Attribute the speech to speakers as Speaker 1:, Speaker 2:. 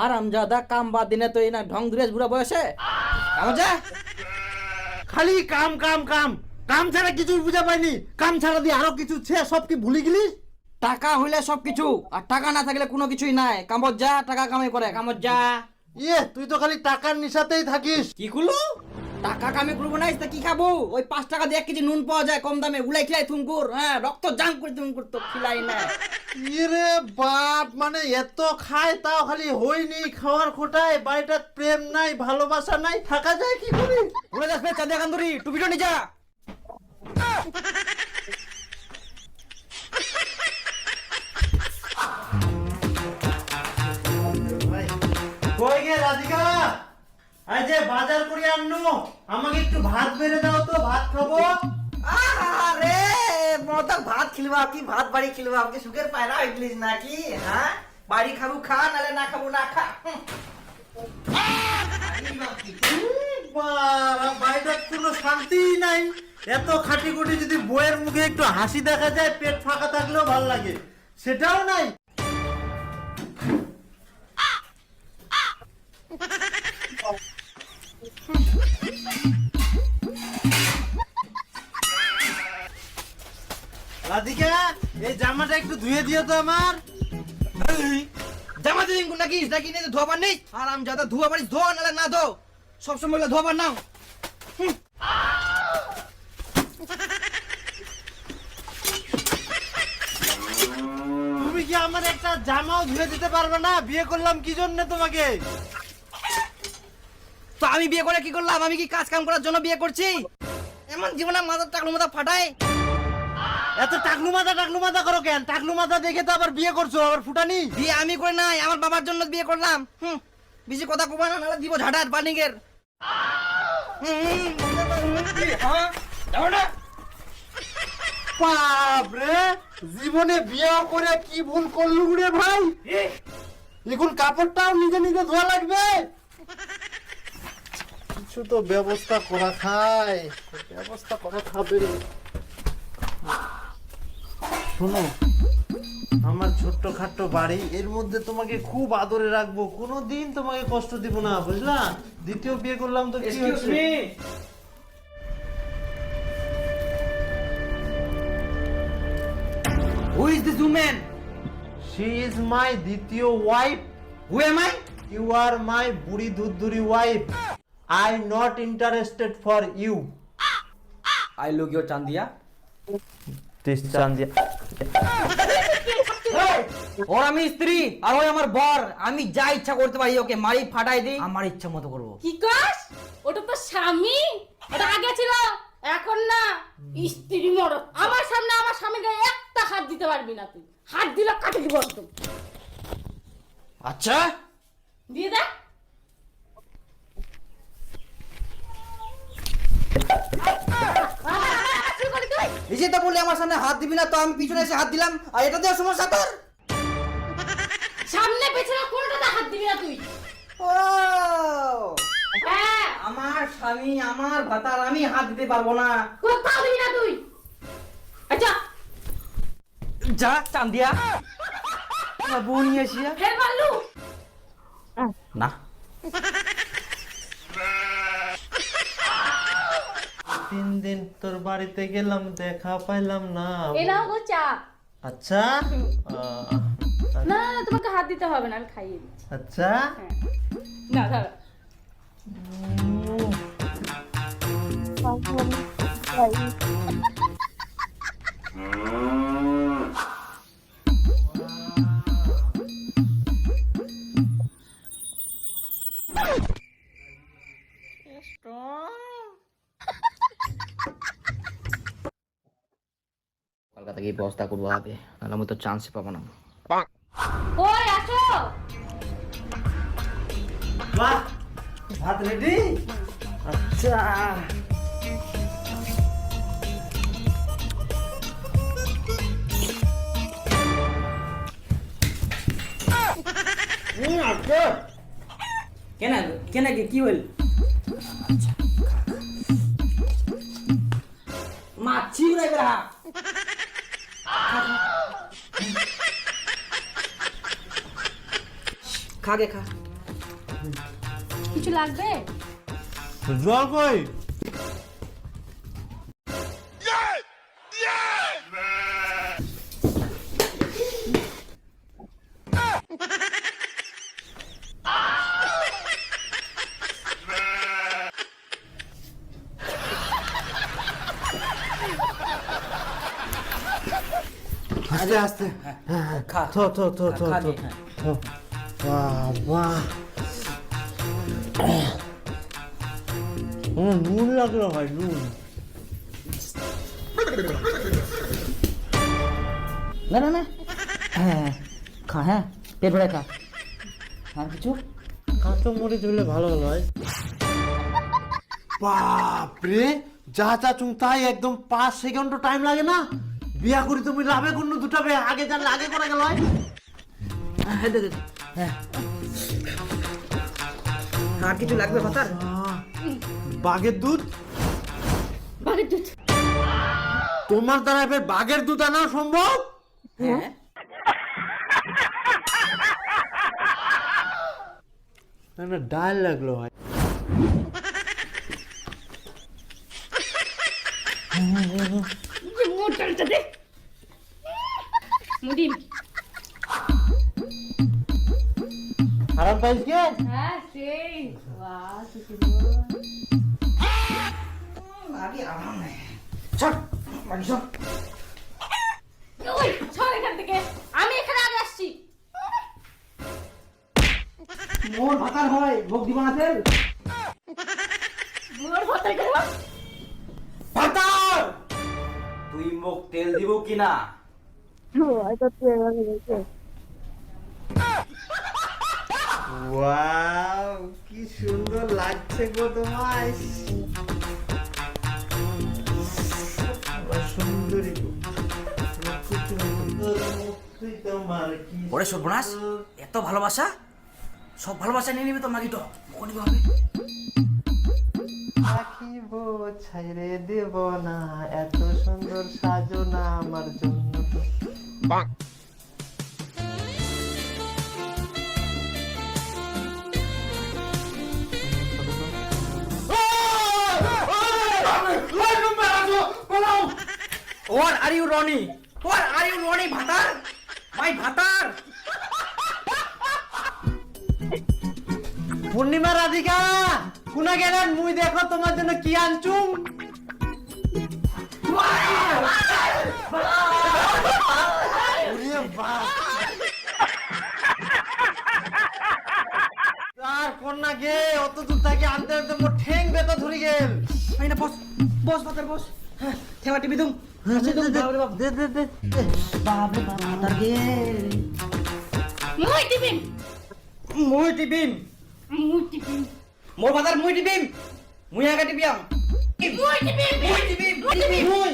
Speaker 1: আরামজাদা কাম বাদ দিনে তো এই না ঢং ধরে বুড়া বয়সে
Speaker 2: খালি কাম কাম কাম কাম ছাড়া কিছু বুঝা পাইনি। কাম ছাড়া দিয়ে আরো কিছু সব কি ভুলে গেলিস?
Speaker 1: টাকা হইলে সবকিছু, আর টাকা না থাকলে কোনো কিছুই নাই। কামত যা, টাকা কামাই করে, কামত যা।
Speaker 2: তুই তো খালি টাকার নিশাতেই থাকিস।
Speaker 1: কি করলো? টাকা কামাই করবো না কি খাবো? ওই 5 টাকা দিয়ে 1 কেজি নুন পাওয়া যায় কম দামে, উলাই খিলাই থুমকুর। হ্যাঁ, রক্ত জাম করে থুমকুর তো খিলাই না।
Speaker 2: রে বাপ, মানে এত খায় তাও খালি হইনি খাওয়ার খোটায়। বাড়িটা প্রেম নাই, ভালোবাসা নাই, থাকা যায় কি করে?
Speaker 1: উড়ে যাস রে চাঁদিয়া কান্দুরি, টুপিটা নিয়ে যা।
Speaker 2: কই গে রাধিকা, আই যে বাজার করে আননো, আমাকে একটু ভাত বেড়ে দাও তো, ভাত খাবো।
Speaker 1: আরে মত ভাত খিলবা কি? ভাত বাড়ি খিলবা? আমাকে সুখের পায়রা হইলিস নাকি? হ্যাঁ, বাড়ি খাবো খা, নালে না খাবো না খা।
Speaker 2: বাড়িটা কোনো শান্তি নাই। এত খাটি খুটি, যদি বইয়ের মুখে একটু হাসি দেখা যায়, পেট ফাঁকা থাকলেও ভালো লাগে, সেটাও নাই। রাধিকা, এই জামাটা একটু ধুয়ে দিও তো আমার।
Speaker 1: জামা দিন নাকি নাকি নিয়ে ধোয়াবার নেই? আরাম যাদা ধোয়া পারিস ধো, নালে না ধো। সবসময় ধোয়াবার নাও।
Speaker 2: তুমি কি আমার একটা জামাও ধুয়ে দিতে পারবে না? বিয়ে করলাম কি জন্য তোমাকে?
Speaker 1: তো আমি বিয়ে করে কি করলাম? আমি কি কাজ কাম করার জন্য বিয়ে করছি? এমন জীবনে মাথার টাকলু মাথা ফাটায়।
Speaker 2: এত টাকলু মাথা করো কেন? টাকলু মাথা দেখে তো আবার বিয়ে করছো, আবার ফুটানি।
Speaker 1: বিয়ে আমি করে নাই, আমার বাবার জন্য বিয়ে করলাম। বেশি কথা কবা না, নাহলে দিব ঝাড়ার বানিকের।
Speaker 2: বাপরে, জীবনে বিয়ে করে কি ভুল করলু রে ভাই? এখন কাপড়টাও নিজে নিজে ধোয়া লাগবে। কিছু তো ব্যবস্থা করা খায়, ব্যবস্থা করা খাবে। শোনো, আমার ছোট্ট খাট্ট বাড়ি, এর মধ্যে তোমাকে খুব আদরে রাখবো, কোনোদিন তোমাকে কষ্ট দিব না, বুঝলা? দ্বিতীয় বিয়ে করলাম তো কি হচ্ছে?
Speaker 1: Who is this woman?
Speaker 2: She is my দ্বিতীয় wife.
Speaker 1: Who am I?
Speaker 2: You are my বুড়ি ধুরধুরি wife. I not interested for you.
Speaker 1: I look your Chandiya.
Speaker 2: This Chandiya.
Speaker 1: ওর আমি স্ত্রী আর ওই আমার বর। আমি যা ইচ্ছা করতে পারি, ওকে মারি ফাটাই দিই, আমার ইচ্ছা মতো করবো।
Speaker 3: কি কস? ওটা তো স্বামী, ওটা আগে ছিল, এখন না স্ত্রী মরদ। আমার সামনে আমার স্বামীকে একটা হাত দিতে পারবি না তুই। হাত দিলে কাটে দিব একদম।
Speaker 1: আচ্ছা
Speaker 3: দিয়ে দে।
Speaker 1: এই যে তো বললি আমার সামনে হাত দিবি না, তো আমি পিছনে এসে হাত দিলাম, আর এটা দেওয়ার সমস্যা তোর?
Speaker 3: সামনে পেছনে কোনটাতে হাত দিবি না তুই।
Speaker 1: ও
Speaker 3: হ্যাঁ,
Speaker 1: আমার স্বামী, আমার ভাতার, আমি হাত দিতে পারবো না।
Speaker 3: কোথাও দিবি না তুই। আচ্ছা
Speaker 1: যা চান্দিয়া, বউ নিয়ে আসিয়া।
Speaker 3: ফের মারলু
Speaker 1: না,
Speaker 2: 3 দিন তোর বাড়িতে গেলাম, দেখা পাইলাম না।
Speaker 3: এলাও গো চা।
Speaker 2: আচ্ছা
Speaker 3: না না, তোমাকে হাত দিতে হবে না, আমি খাইয়ে দিচ্ছি।
Speaker 2: আচ্ছা,
Speaker 3: না দাঁড়া।
Speaker 1: কলকাতা গিয়ে ব্যবস্থা করবো হবে, নাহলে আমি তো চান্সই পাবো না।
Speaker 3: ওই আসো।
Speaker 2: বাহ, ভাত রেডি? আচ্ছা,
Speaker 1: কেন কেন কি হইল মাছি উড়াই বেড়া খা গে খা
Speaker 3: কিছু লাগবে?
Speaker 2: জল কই? আস্তে আস্তে
Speaker 1: খা
Speaker 2: থো থো থো থো
Speaker 1: খা
Speaker 2: থো
Speaker 1: গে, হ্যাঁ।
Speaker 2: থো। বাবা নুন লাগলো ভাই, নুন।
Speaker 1: না না না হ্যাঁ খা, হ্যাঁ পেট ভরে খা। আর কিছু
Speaker 2: কাঁচা মরিচ হলে ভালো হলো ভাই। বাপরে, যা চা চুং তাই একদম 5 সেকেন্ড টাইম লাগে না? বিয়া করি তুমি লাভে কোন দুটা বে আগে জানলে আগে করা গেল।
Speaker 1: হ্যাঁ দে দে দে। হ্যাঁ আর কিছু লাগবে ভাতার?
Speaker 2: বাঘের দুধ?
Speaker 3: বাঘের দুধ?
Speaker 2: তোমার দ্বারা এবার বাঘের দুধ আনা সম্ভব?
Speaker 1: হ্যাঁ
Speaker 2: না ডাল লাগলো ভাই।
Speaker 3: মোটরটা দে মুদিম।
Speaker 2: আরাম পাইছ কে?
Speaker 3: হ্যাঁ সেই বাহ কি
Speaker 1: আরে আরাম নাই চল বাড়ি চল।
Speaker 3: ওই সর এখান থেকে, আমি এখানে আগে আসছি।
Speaker 1: মোর ভাতার হয় ভোগ দিব না তেল
Speaker 3: মোর ভাতার গেল
Speaker 1: ভাতার তুই মোক তেল দিব কিনা?
Speaker 2: ওয়াও, কি সুন্দর লাগছে গো তোমায়। সুন্দরী গো। তোমার কি
Speaker 1: ওরে সর্বনাশ, এত ভালোবাসা, সব ভালোবাসা নিয়ে নিবি তো মাগি তো মুখ নিবি হবে।
Speaker 2: রাখিব ছাইরে দেব না, এত সুন্দর সাজনা আমার জন্য।
Speaker 1: What are you Ronnie? What are you Ronnie ভাতার? My ভাতার।
Speaker 2: পূর্ণিমা রাধিকা কোনা গেলেন? মুই দেখো তোমার জন্য কি আনছুম। ওরে বাপ, আর কন্যা গে অত দূর থেকে আনতে আনতে মোর ঠ্যাং বেতা ধরে গেল।
Speaker 1: এই না বস বস ভাতার বস। হ্যাঁ ঠেলা টিপি দুম।
Speaker 2: দে দে দে।
Speaker 1: বাপ রে বাপ ভাতার গে।
Speaker 3: মুই টিপিন
Speaker 1: মুই টিপিম।
Speaker 3: মুই টিপিন
Speaker 1: মোর ভাতার মুই টিপিম। মুই আগা টিপিয়াম।
Speaker 3: মুই টিপিন
Speaker 1: মুই টিপিম। মুই।